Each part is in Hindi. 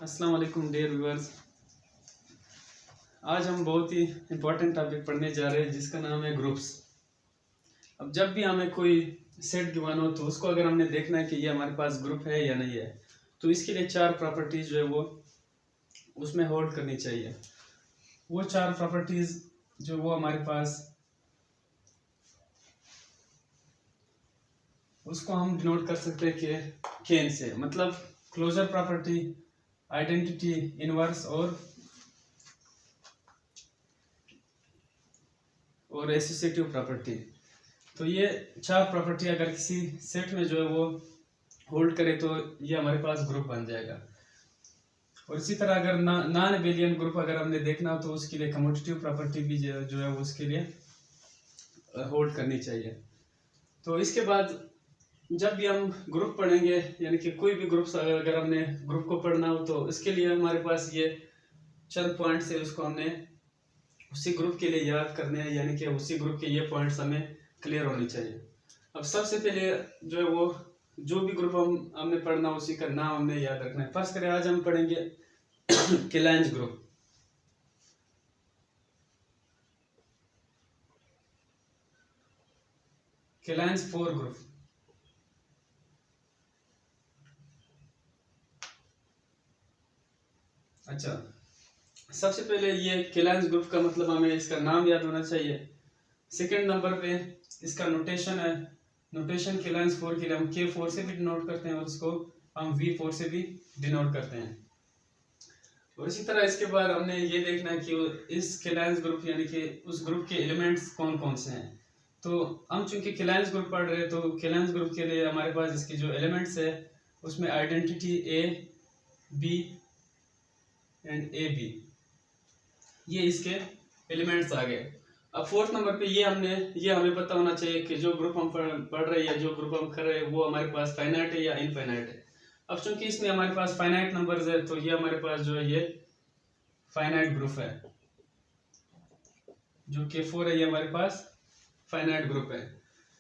अस्सलाम वालेकुम डियर व्यूअर्स। आज हम बहुत ही इम्पोर्टेंट टॉपिक पढ़ने जा रहे हैं जिसका नाम है ग्रुप्स। अब जब भी हमें कोई सेट गिवन हो तो उसको अगर हमने देखना है कि ये हमारे पास ग्रुप है या नहीं है, तो इसके लिए चार प्रॉपर्टीज जो है वो उसमें होल्ड करनी चाहिए। वो चार प्रॉपर्टीज जो वो हमारे पास उसको हम डिनोट कर सकते हैं कि केन से, मतलब क्लोजर प्रॉपर्टी, आइडेंटिटी, इनवर्स और एसोसिएटिव प्रॉपर्टी। तो ये चार प्रॉपर्टी अगर किसी सेट में जो है वो होल्ड करे तो ये हमारे पास ग्रुप बन जाएगा। और इसी तरह अगर नॉन एबेलियन ग्रुप अगर हमने देखना हो तो उसके लिए कम्यूटेटिव प्रॉपर्टी भी जो है वो उसके लिए होल्ड करनी चाहिए। तो इसके बाद जब भी हम ग्रुप पढ़ेंगे, यानी कि कोई भी ग्रुप अगर हमने ग्रुप को पढ़ना हो तो इसके लिए हमारे पास ये चंद पॉइंट्स है, उसको हमने उसी ग्रुप के लिए याद करने हैं, यानी कि उसी ग्रुप के ये पॉइंट्स हमें क्लियर होने चाहिए। अब सबसे पहले जो है वो जो भी ग्रुप हमने पढ़ना उसी का नाम हमने याद रखना है। फर्स्ट करें, आज हम पढ़ेंगे केलांज ग्रुप। केलांज 4 ग्रुप। अच्छा, सबसे पहले ये केलांज ग्रुप का मतलब हमें इसका नाम याद होना चाहिए। सेकंड नंबर पे इसका नोटेशन है। नोटेशन केलांज 4 के लिए हम K4 से भी डिनोट करते हैं और उसको हम V4 से भी डिनोट करते हैं। और इसी तरह इसके बाद हमने ये देखना है कि इस केलांज ग्रुप यानी कि उस ग्रुप के एलिमेंट्स कौन कौन से हैं। तो हम चूंकि केलांज ग्रुप पढ़ रहे हैं तो केलांज ग्रुप के लिए हमारे पास इसके जो एलिमेंट्स है उसमें identity A, B and AB, ये इसके एलिमेंट्स आ गए। अब फोर्थ नंबर पे ये हमें पता होना चाहिए कि जो ग्रुप हम पढ़ रहे हैं या जो ग्रुप हम कर रहे हैं वो हमारे पास फाइनाइट है या इनफाइनाइट है। अब चूंकि इसमें हमारे पास फाइनाइट नंबर्स है तो ये हमारे पास जो है ये फाइनाइट ग्रुप है। जो K4 है ये हमारे पास फाइनाइट ग्रुप है।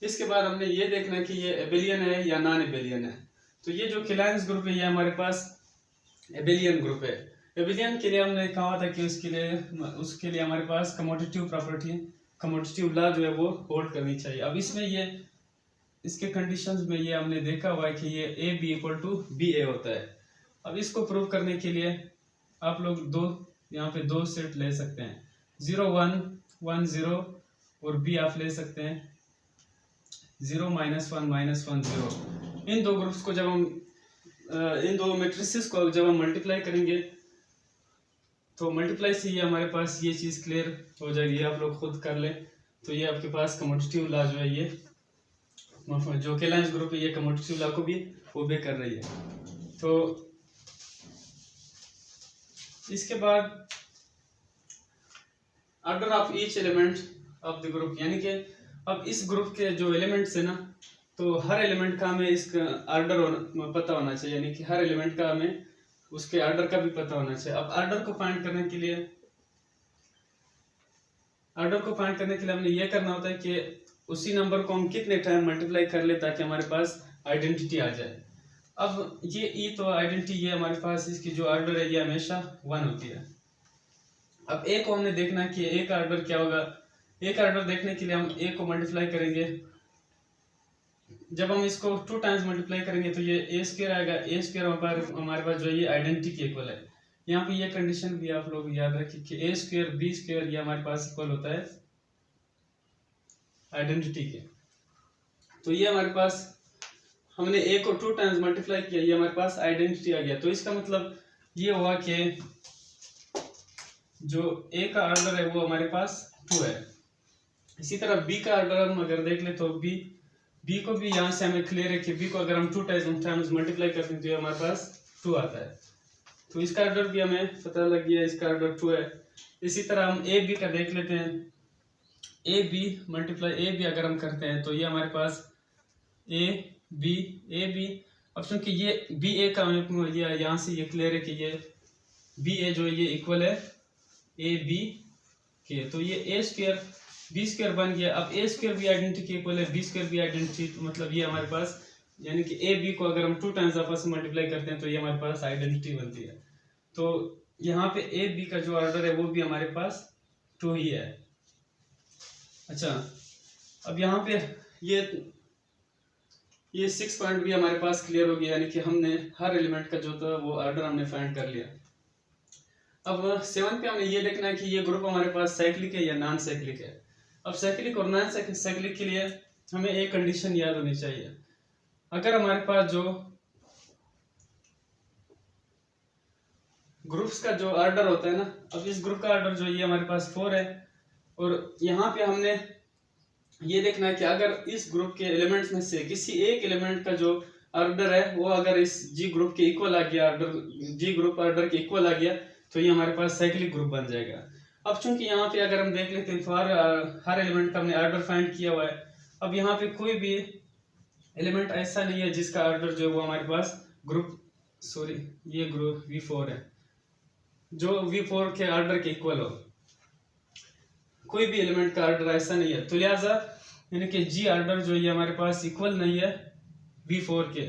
इसके बाद हमने ये देखना है कि ये एबेलियन है या नॉन एबेलियन है। तो ये जो केलांज ग्रुप है ये हमारे पास एबेलियन ग्रुप है। एबेलियन के लिए हमने कहा था कि उसके लिए हमारे पास कम्यूटेटिव प्रॉपर्टी, कम्यूटेटिव लॉ जो है वो होल्ड करनी चाहिए। अब इसमें ये इसके कंडीशंस में ये हमने देखा हुआ है कि ये AB = BA होता है। अब इसको प्रूव करने के लिए आप लोग यहाँ पे दो सेट ले सकते हैं, 0 1 1 0 और B आप ले सकते हैं 0 -1 -1 0। इन दो ग्रुप्स को जब हम इन दो मैट्रिसेस को जब हम मल्टीप्लाई करेंगे तो मल्टीप्लाई से ये हमारे पास ये चीज़ क्लियर हो जाएगी। आप लोग खुद कर लें तो ये आपके पास कम्यूटेटिव लॉ जो है ये जो केलांज ग्रुप है ये कम्यूटेटिव लॉ को भी ओबे कर रही है। तो इसके बाद order of each element of the group, यानी कि अब इस ग्रुप के जो एलिमेंट्स है ना तो हर एलिमेंट का हमें इसका ऑर्डर पता होना चाहिए, यानी कि हर एलिमेंट का हमें उसके ऑर्डर का भी पता होना चाहिए। अब ऑर्डर को फाइंड करने के लिए हमने ये करना होता है कि उसी नंबर को हम कितने टाइम मल्टीप्लाई कर ले ताकि हमारे पास आइडेंटिटी आ जाए। अब ये ई तो आइडेंटिटी ये हमारे पास इसकी जो ऑर्डर है ये हमेशा 1 होती है। अब ए को हमने देखना है कि ए का ऑर्डर क्या होगा। ए का ऑर्डर देखने के लिए हम ए को मल्टीप्लाई करेंगे। जब हम इसको 2 टाइम्स मल्टीप्लाई करेंगे तो ये A² आएगा। A² हमारे पास जो ये आइडेंटिटी के इक्वल है। यहाँ पे ये कंडीशन भी आप लोग याद रखिए कि A² B² ये हमारे पास इक्वल होता है आइडेंटिटी के। तो ये हमारे पास हमने A को 2 टाइम्स मल्टीप्लाई किया, ये हमारे पास आइडेंटिटी आ गया। तो इसका मतलब ये हुआ कि जो A का ऑर्डर है वो हमारे पास 2 है। इसी तरह B का ऑर्डर हम अगर देख ले तो B को भी यहाँ से हमें क्लियर है कि B को अगर हम 2 टाइम्स मल्टीप्लाई करते हैं तो ये हमारे पास 2 आता है। तो इसका ऑर्डर भी हमें पता लग गया, इसका ऑर्डर 2 है। इसी तरह हम AB का देख लेते हैं। AB × AB अगर हम करते हैं तो ये हमारे पास AB ऑप्शन की ये BA का हमें यहाँ से ये क्लियर है कि ये BA जो ये इक्वल है AB के। तो ये A² B² बन गया। अब A² भी आइडेंटिटी के इक्वल है, B² भी आइडेंटिटी, मतलब ये हमारे पास यानी कि AB को अगर हम 2 टाइम्स आपस में मल्टीप्लाई करते हैं तो ये हमारे पास आइडेंटिटी बनती है। तो यहाँ पे ए बी का जो ऑर्डर है वो भी हमारे पास 2 ही है। अच्छा, अब यहाँ पे ये 6 पॉइंट भी हमारे पास क्लियर हो गया, यानी कि हमने हर एलिमेंट का जो था वो ऑर्डर हमने फाइंड कर लिया। अब 7 पे हमने ये देखना है कि ये ग्रुप हमारे पास साइक्लिक है या नॉन साइक्लिक है। अब साइक्लिक और नॉन साइक्लिक के लिए हमें एक कंडीशन याद होनी चाहिए। अगर हमारे पास जो ग्रुप्स का जो ऑर्डर होता है ना, अब इस ग्रुप का ऑर्डर जो ये हमारे पास 4 है, और यहाँ पे हमने ये देखना है कि अगर इस ग्रुप के एलिमेंट्स में से किसी एक एलिमेंट का जो ऑर्डर है वो अगर इस जी ग्रुप के इक्वल आ गया, जी ग्रुप ऑर्डर के इक्वल आ गया, तो ये हमारे पास साइक्लिक ग्रुप बन जाएगा। अब चूंकि यहाँ पे अगर हम देख लेते हैं तो हर एलिमेंट का हमने ऑर्डर फाइंड किया हुआ है। अब यहाँ पे कोई भी एलिमेंट ऐसा नहीं है जिसका ऑर्डर जो है वो हमारे पास ये ग्रुप V4 है जो V4 के ऑर्डर के इक्वल हो। कोई भी एलिमेंट का ऑर्डर ऐसा नहीं है, तो लिहाजा यानी कि जी ऑर्डर जो ये हमारे पास इक्वल नहीं है V4 के,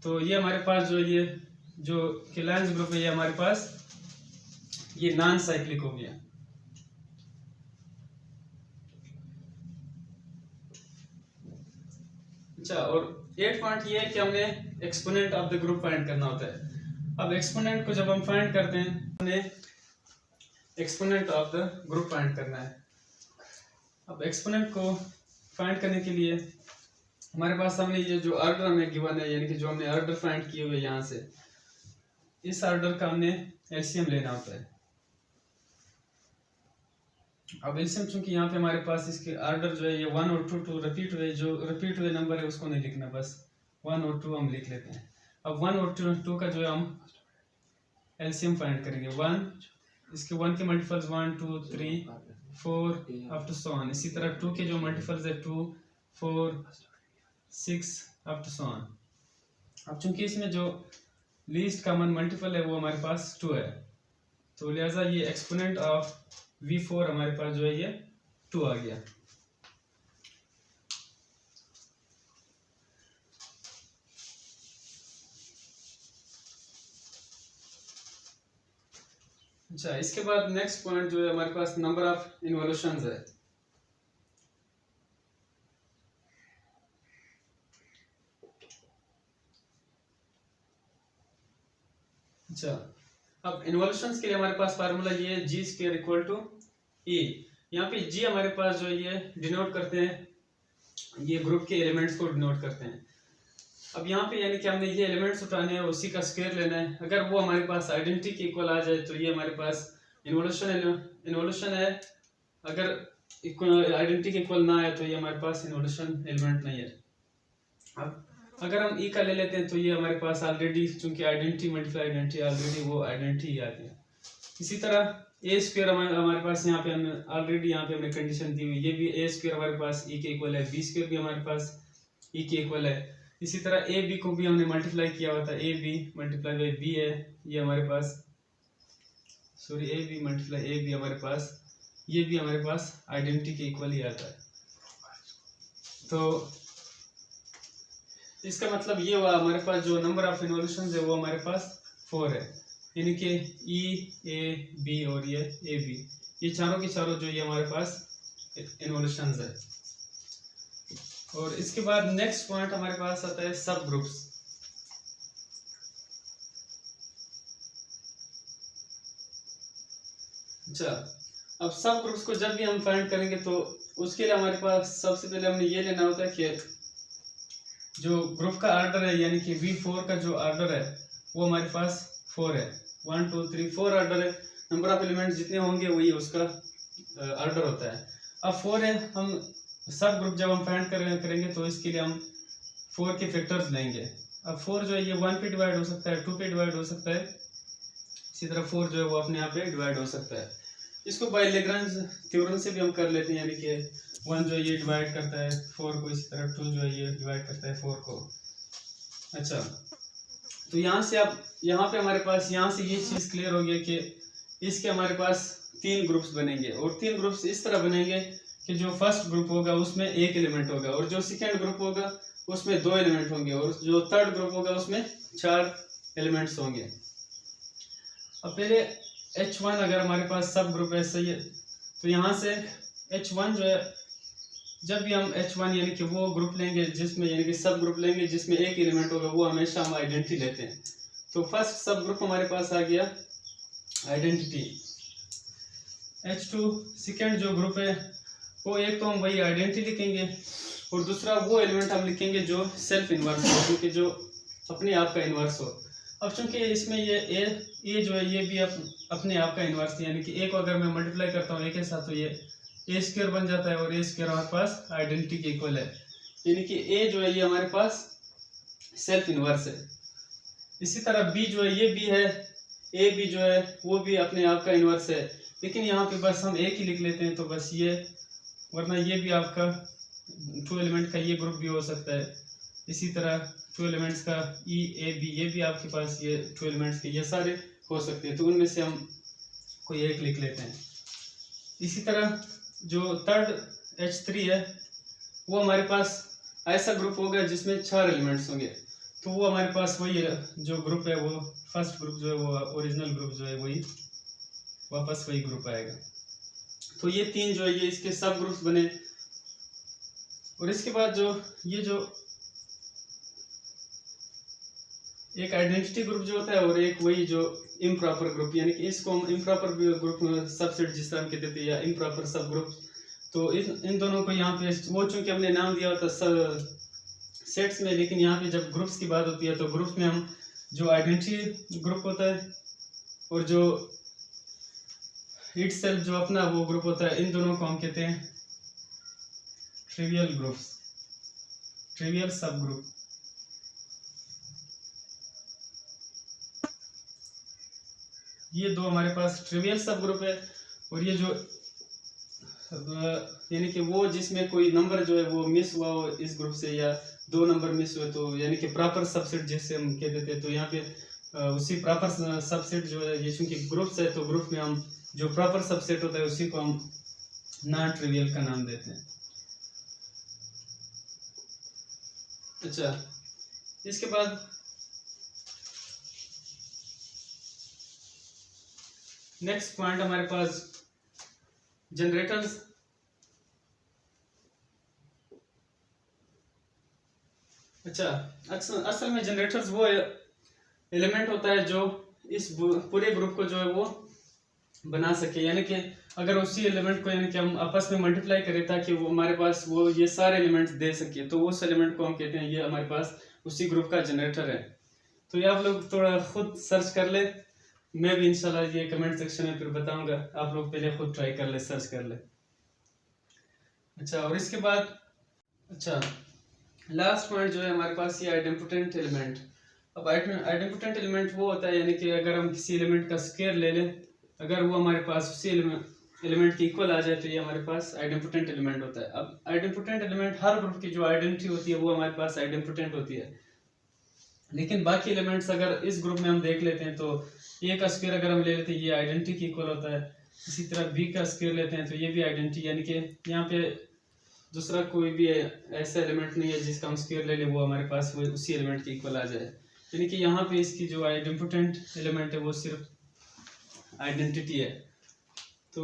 तो ये हमारे पास जो किलाइंस ग्रुप है ये हमारे पास ये नॉन साइक्लिक हो गया। अच्छा, और 8 पॉइंट ये है कि हमने exponent of the group find करना होता है। अब एक्सपोनेंट को जब हम फाइंड करते हैं हमें exponent of the group find करना है। अब एक्सपोनेंट को फाइंड करने के लिए हमारे पास हमने ये जो ऑर्डर हमें गिवन है, यानी कि जो हमने ऑर्डर फाइंड किए हुए यहाँ से, इस ऑर्डर का हमने एलसीएम लेना होता है। अब एलसीएम चूंकि यहाँ पे हमारे पास इसके ऑर्डर जो है ये 1 और 2 रिपीट हुए, जो रिपीट हुए नंबर है उसको नहीं लिखना, बस 1 और 2 हम लिख लेते हैं। अब 1 और 2 का जो है हम एलसीएम फाइंड करेंगे। 1 इसके 1 के multiples 1 2 3 4 up to so on. इसी तरह 2 के जो मल्टीपल्स है 2 4 6 अप टू सो ऑन। अब चूंकि इसमें जो लीस्ट कॉमन मल्टीपल है वो हमारे पास 2 है, तो लिहाजा ये एक्सपोनेंट ऑफ V4 हमारे पास जो है ये 2 आ गया। अच्छा, इसके बाद नेक्स्ट पॉइंट जो है हमारे पास नंबर ऑफ इन्वोल्यूशंस है। अच्छा, अब इन्वोल्यूशंस के लिए हमारे पास फार्मूला ये है G square equal to E। यहाँ पे G हमारे पास जो ये डिनोट करते हैं, ये ग्रुप के एलिमेंट्स को डिनोट करते हैं। अब यहाँ पे यानी कि हमने ये एलिमेंट्स उठाने हैं, उसी का स्क्वायर लेना है। अगर वो हमारे पास आइडेंटिटी के इक्वल आ जाए तो ये हमारे पास इन्वोल्यूशन है। अगर आइडेंटिटी के इक्वल ना आए तो ये हमारे पास इन्वोल्यूशन एलिमेंट नहीं है। अब अगर हम ई का ले लेते हैं तो ये हमारे पास ऑलरेडी चूंकि आइडेंटिटी मल्टीप्लाई आइडेंटिटी ऑलरेडी वो आइडेंटिटी आती है। इसी तरह ए स्क्वायर हमारे पास यहाँ पे हमने ऑलरेडी यहाँ पे हमने कंडीशन दी हुई, ये भी ए स्क्वायर हमारे पास ई के इक्वल है, बी स्क्वायर भी हमारे पास ई के इक्वल है। इसी तरह ए बी को भी हमने मल्टीप्लाई किया हुआ था, A B multiply by B है, ये हमारे पास A B multiply A B हमारे पास, ये भी हमारे पास आइडेंटिटी के इक्वल ही आता है। तो इसका मतलब ये हुआ हमारे पास जो नंबर ऑफ इन्वोल्यूशंस है वो हमारे पास 4 है, यानी कि ई ए बी और ये ए बी, ये चारों के चारों जो ये हमारे पास इन्वोल्यूशंस है। और इसके बाद नेक्स्ट पॉइंट हमारे पास आता है सब ग्रुप्स। अच्छा, अब सब ग्रुप्स को जब भी हम फाइंड करेंगे तो उसके लिए हमारे पास सबसे पहले हमने ये लेना होता है कि जो ग्रुप का ऑर्डर है, यानी कि V4 का जो ऑर्डर है वो हमारे पास 4 है। 1 2 3 4 ऑर्डर है, नंबर ऑफ एलिमेंट्स जितने होंगे वही उसका ऑर्डर होता है। अब 4 है, हम सब ग्रुप जब हम फाइंड करेंगे तो इसके लिए हम 4 के फैक्टर्स लेंगे। अब 4 जो है ये 1 पे डिवाइड हो सकता है, 2 पे डिवाइड हो सकता है, इसी तरह 4 जो है वो अपने आप पे डिवाइड हो सकता है। इसको बाय लैग्रेंज थ्योरम से भी हम कर लेते हैं, यानी कि 1 जो ये डिवाइड करता है 4 को, इसी तरह 2 जो है ये डिवाइड करता है 4 को। अच्छा, तो यहाँ से आप यहाँ पे हमारे पास यहाँ से ये चीज़ क्लियर हो गया कि इसके हमारे पास 3 ग्रुप्स बनेंगे, और 3 ग्रुप्स इस तरह बनेंगे कि जो फर्स्ट ग्रुप होगा उसमें 1 एलिमेंट होगा, और जो सेकेंड ग्रुप होगा उसमें 2 एलिमेंट होंगे, और जो थर्ड ग्रुप होगा उसमें 4 एलिमेंट्स होंगे। अब पहले H1 अगर हमारे पास सब ग्रुप है, सही है, तो यहाँ से H1 जो है, जब भी हम H1 यानी कि वो ग्रुप लेंगे जिसमें यानी कि सब ग्रुप लेंगे जिसमें एक एलिमेंट होगा, वो हमेशा हम आइडेंटिटी लेते हैं। तो फर्स्ट सब ग्रुप हमारे पास आ गया आइडेंटिटी। H2 सेकेंड जो ग्रुप है वो एक तो हम वही आइडेंटिटी लिखेंगे और दूसरा वो एलिमेंट हम लिखेंगे जो सेल्फ इन्वर्स हो, क्योंकि जो अपने आप का इन्वर्स हो। अब चूंकि इसमें ये ए जो है ये भी अपने आप का इन्वर्स है, यानी कि ए को अगर मैं मल्टीप्लाई करता हूँ ए के साथ तो ये ए स्क्वायर बन जाता है और ए स्क्वायर हमारे पास आइडेंटिटी के इक्वल है, यानी कि ए जो है ये हमारे पास सेल्फ इन्वर्स है। इसी तरह बी जो है ये भी है, ए भी जो है वो भी अपने आप का इन्वर्स है, लेकिन यहाँ पे बस हम एक ही लिख लेते हैं तो बस ये, वरना ये भी आपका 2 एलिमेंट का ये ग्रुप भी हो सकता है। इसी तरह 2 एलिमेंट्स का ई ए बी ये भी आपके पास ये 2 एलिमेंट्स के ये सारे हो सकते हैं, तो उनमें से हम कोई एक लिख लेते हैं। इसी तरह जो थर्ड H3 है वो हमारे पास ऐसा ग्रुप होगा जिसमें 4 एलिमेंट्स होंगे, तो वो हमारे पास वही है, जो ग्रुप है वो फर्स्ट ग्रुप जो है वो ओरिजिनल ग्रुप जो है वही वापस वही ग्रुप आएगा। तो ये 3 जो है ये इसके सब ग्रुप्स बने। और इसके बाद जो ये जो एक आइडेंटिटी ग्रुप जो होता है और एक वही जो इम्प्रॉपर ग्रुप, यानी कि इसको हम इम्प्रॉपर ग्रुप सबसेट जिस तरह के देते हैं या इम्प्रॉपर सब ग्रुप, तो इन दोनों को यहाँ पे वो चूंकि हमने नाम दिया होता सब सेट्स में, लेकिन यहाँ पे जब ग्रुप्स की बात होती है तो ग्रुप्स में हम जो आइडेंटिटी ग्रुप होता है और जो इटसेल्फ जो अपना वो ग्रुप होता है, इन दोनों को हम कहते हैं ट्रिवियल ग्रुप्स, ट्रिवियल सब ग्रुप। ये दो हमारे पास ट्रिवियल सब ग्रुप है। और ये जो यानी कि वो जिसमें कोई नंबर जो है वो मिस हुआ हो इस ग्रुप से या 2 नंबर मिस हुए, तो यानी कि प्रॉपर सबसेट जिससे हम कह देते हैं, तो यहाँ पे उसी प्रॉपर सबसेट जो है ये चूंकि ग्रुप्स है तो ग्रुप में हम जो प्रॉपर सबसेट होता है उसी को हम नॉन ट्रिवियल का नाम देते हैं। अच्छा, इसके बाद नेक्स्ट पॉइंट हमारे पास जनरेटर्स। अच्छा, असल में जनरेटर्स वो एलिमेंट होता है जो इस पूरे ग्रुप को जो है वो बना सके, यानी कि अगर उसी एलिमेंट को यानी कि हम आपस में मल्टीप्लाई करें ताकि वो हमारे पास वो ये सारे एलिमेंट्स दे सके, तो उस एलिमेंट को हम कहते हैं ये हमारे पास उसी ग्रुप का जनरेटर है। तो ये आप लोग थोड़ा खुद सर्च कर ले, मैं भी इंशाल्लाह ये कमेंट सेक्शन में फिर बताऊंगा, आप लोग पहले खुद ट्राई कर ले, सर्च कर ले। अच्छा, और इसके बाद अच्छा लास्ट पॉइंट जो है हमारे पास ये आइडेम्पोटेंट एलिमेंट। अब आइडेम्पोटेंट एलिमेंट वो होता है यानी कि अगर हम किसी एलिमेंट का स्क्वायर ले लें, अगर वो हमारे पास उसी एलिमेंट के इक्वल आ जाए तो ये हमारे पास आइडेम्पोटेंट एलिमेंट होता है। अब आइडेम्पोटेंट एलिमेंट हर ग्रुप की जो आइडेंटिटी होती है वो हमारे पास आइडेम्पोटेंट होती है, लेकिन बाकी एलिमेंट्स अगर इस ग्रुप में हम देख लेते हैं तो ए का स्क्वायर अगर हम ले लेते हैं ये आइडेंटिटी के इक्वल होता है। इसी तरह बी का स्क्वायर लेते हैं तो ये भी आइडेंटिटी, यानी कि यहाँ पे दूसरा कोई भी ऐसा एलिमेंट नहीं है जिसका हम स्क्वायर ले लें वो हमारे पास वो उसी एलिमेंट के इक्वल आ जाए, यानी कि यहाँ पे इसकी जो आइडेम्पोटेंट एलिमेंट है वो सिर्फ आइडेंटिटी है। तो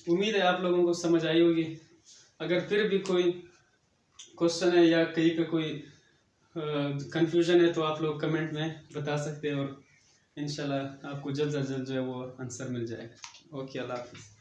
उम्मीद है आप लोगों को समझ आई होगी। अगर फिर भी कोई क्वेश्चन है या कहीं पे कोई कंफ्यूजन है तो आप लोग कमेंट में बता सकते हैं और इंशाल्लाह आपको जल्द से जल्द जो है वो आंसर मिल जाएगा। ओके, अल्लाह हाफिज़।